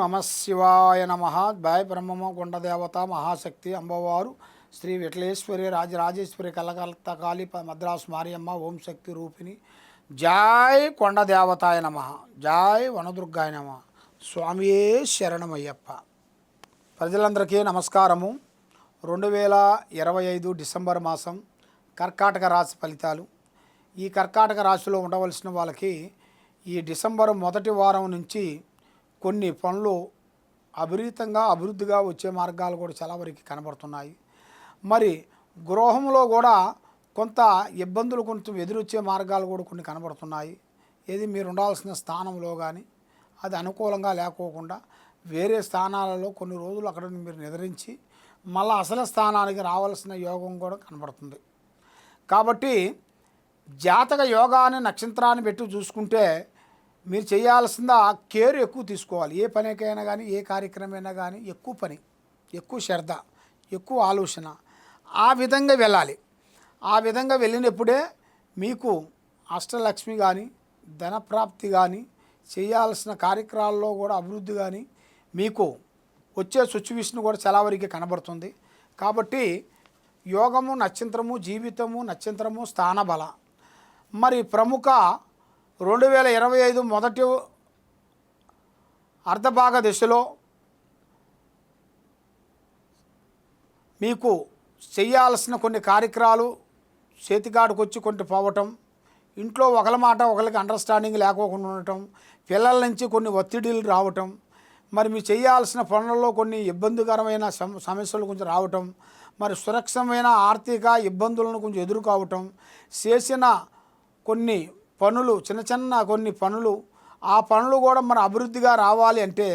నమ శివాయ నమ. బాయ్ బ్రహ్మమ కొండదేవత మహాశక్తి అమ్మవారు శ్రీ విఠలేశ్వరి రాజరాజేశ్వరి కలకత్తా కాళీ మద్రాసు మారియమ్మ ఓం శక్తి రూపిణి. జాయ్ కొండదేవతాయ నమ. జాయ్ వనదుర్గాయ నమ. స్వామియే శరణమయ్యప్ప. ప్రజలందరికీ నమస్కారము. 2025 డిసెంబర్ మాసం కర్కాటక రాశి ఫలితాలు. ఈ కర్కాటక రాశిలో ఉండవలసిన వాళ్ళకి ఈ డిసెంబర్ మొదటి వారం నుంచి కొన్ని పనులు అభివృద్ధిగా వచ్చే మార్గాలు కూడా చాలా వరకు కనబడుతున్నాయి. మరి గృహంలో కూడా కొంత ఇబ్బందులు కొంచెం ఎదురొచ్చే మార్గాలు కూడా కొన్ని కనబడుతున్నాయి. ఏది మీరు ఉండాల్సిన స్థానంలో కానీ అది అనుకూలంగా లేకోకుండా వేరే స్థానాలలో కొన్ని రోజులు అక్కడ మీరు నిద్రించి మళ్ళీ అసలు స్థానానికి రావాల్సిన యోగం కూడా కనబడుతుంది. కాబట్టి జాతక యోగాన్ని నక్షత్రాన్ని పెట్టి చూసుకుంటే మీరు చేయాల్సిందా కేర్ ఎక్కువ తీసుకోవాలి. ఏ పనికైనా కానీ ఏ కార్యక్రమమైనా కానీ ఎక్కువ పని, ఎక్కువ శ్రద్ధ, ఎక్కువ ఆలోచన ఆ విధంగా వెళ్ళాలి. ఆ విధంగా వెళ్ళినప్పుడే మీకు అష్టలక్ష్మి కానీ ధనప్రాప్తి కానీ చేయాల్సిన కార్యక్రమాల్లో కూడా అభివృద్ధి కానీ మీకు వచ్చే సిచ్యువేషన్ కూడా చాలా వరకు కనబడుతుంది. కాబట్టి యోగము నక్షత్రము జీవితము నక్షత్రము స్థానబల. మరి ప్రముఖ 2025 మొదటి అర్ధభాగ దశలో మీకు చేయాల్సిన కొన్ని కార్యక్రమాలు చేతికాడికి వచ్చి కొన్ని పోవటం, ఇంట్లో ఒకరి మాట ఒకరికి అండర్స్టాండింగ్ లేకోకుండా ఉండటం, పిల్లల నుంచి కొన్ని ఒత్తిడిలు రావటం, మరి మీరు చేయాల్సిన పనులలో కొన్ని ఇబ్బందికరమైన సమస్యలు కొంచెం రావటం, మరి సురక్షమైన ఆర్థిక ఇబ్బందులను కొంచెం ఎదుర్కోవటం, చేసిన కొన్ని పనులు చిన్న కొన్ని పనులు ఆ పనులు కూడా మన అభివృద్ధిగా రావాలి అంటే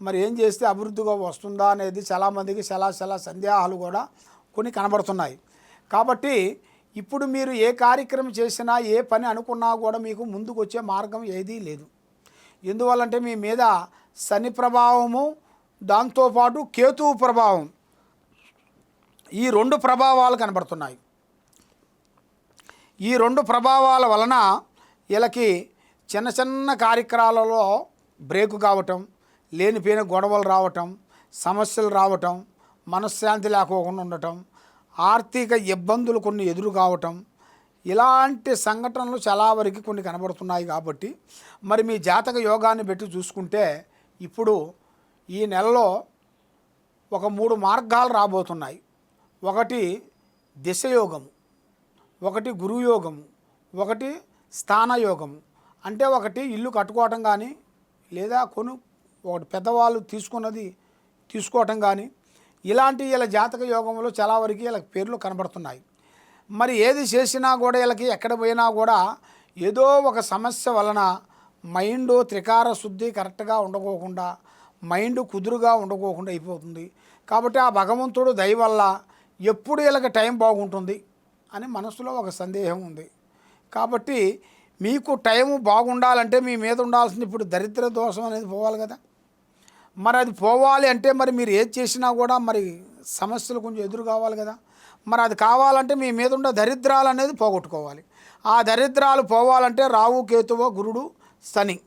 మరి ఏం చేస్తే అభివృద్ధిగా వస్తుందా అనేది చాలామందికి చాలా సందేహాలు కూడా కొన్ని కనబడుతున్నాయి. కాబట్టి ఇప్పుడు మీరు ఏ కార్యక్రమం చేసినా ఏ పని అనుకున్నా కూడా మీకు ముందుకు వచ్చే మార్గం ఏదీ లేదు. ఎందువల్లంటే మీ మీద శని ప్రభావము దాంతోపాటు కేతువు ప్రభావం ఈ 2 ప్రభావాలు కనబడుతున్నాయి. ఈ 2 ప్రభావాల వలన వీళ్ళకి చిన్న కార్యక్రమాలలో బ్రేకు కావటం, లేనిపోయిన గొడవలు రావటం, సమస్యలు రావటం, మనశ్శాంతి లేకోకుండా ఉండటం, ఆర్థిక ఇబ్బందులు కొన్ని ఎదురు కావటం, ఇలాంటి సంఘటనలు చాలా వరకు కొన్ని కనబడుతున్నాయి. కాబట్టి మరి మీ జాతక యోగాన్ని పెట్టి చూసుకుంటే ఇప్పుడు ఈ నెలలో ఒక 3 మార్గాలు రాబోతున్నాయి. ఒకటి దిశయోగము, ఒకటి గురుయోగము, ఒకటి స్థానయోగము. అంటే ఒకటి ఇల్లు కట్టుకోవటం కానీ లేదా ఒకటి పెద్దవాళ్ళు తీసుకోవటం కానీ ఇలాంటి వీళ్ళ జాతక యోగంలో చాలా వరకు వీళ్ళకి పేర్లు కనబడుతున్నాయి. మరి ఏది చేసినా కూడా వీళ్ళకి ఎక్కడ పోయినా కూడా ఏదో ఒక సమస్య వలన మైండ్ త్రికార శుద్ధి కరెక్ట్గా ఉండకోకుండా మైండ్ కుదురుగా ఉండకోకుండా అయిపోతుంది. కాబట్టి ఆ భగవంతుడు దయ వల్ల ఎప్పుడు వీళ్ళకి టైం బాగుంటుంది అని మనసులో ఒక సందేహం ఉంది. కాబట్టి మీకు టైం బాగుండాలంటే మీ మీద ఉండాల్సింది ఇప్పుడు దరిద్ర దోషం అనేది పోవాలి కదా. మరి అది పోవాలి అంటే మరి మీరు ఏది చేసినా కూడా మరి సమస్యలు కొంచెం ఎదురు కావాలి కదా. మరి అది కావాలంటే మీ మీద ఉన్న దరిద్రాలు అనేది పోగొట్టుకోవాలి. ఆ దరిద్రాలు పోవాలంటే రావు కేతువు గురుడు శని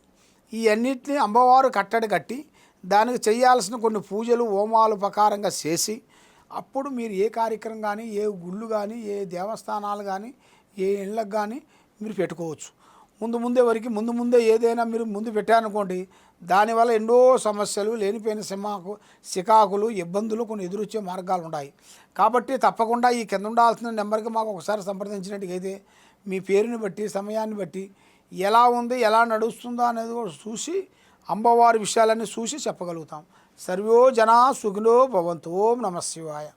ఈ అన్నిటినీ అమ్మవారు కట్టడి కట్టి దానికి చేయాల్సిన కొన్ని పూజలు హోమాలు ప్రకారంగా చేసి అప్పుడు మీరు ఏ కార్యక్రమం కానీ ఏ గుళ్ళు కానీ ఏ దేవస్థానాలు కానీ ఏ ఇళ్ళకు కానీ మీరు పెట్టుకోవచ్చు. ముందే ఏదైనా మీరు ముందు పెట్టారనుకోండి దానివల్ల ఎన్నో సమస్యలు లేనిపోయిన సికాకులు ఇబ్బందులు కొన్ని ఎదురొచ్చే మార్గాలు ఉన్నాయి. కాబట్టి తప్పకుండా ఈ కింద ఉండాల్సిన నెంబర్కి మాకు ఒకసారి సంప్రదించినట్టుగైతే మీ పేరుని బట్టి సమయాన్ని బట్టి ఎలా ఉంది ఎలా నడుస్తుందో అనేది కూడా చూసి అమ్మవారి విషయాలన్నీ చూసి చెప్పగలుగుతాం. సర్వో జనా సుఖినో భవంతు. ఓం నమ శివాయ.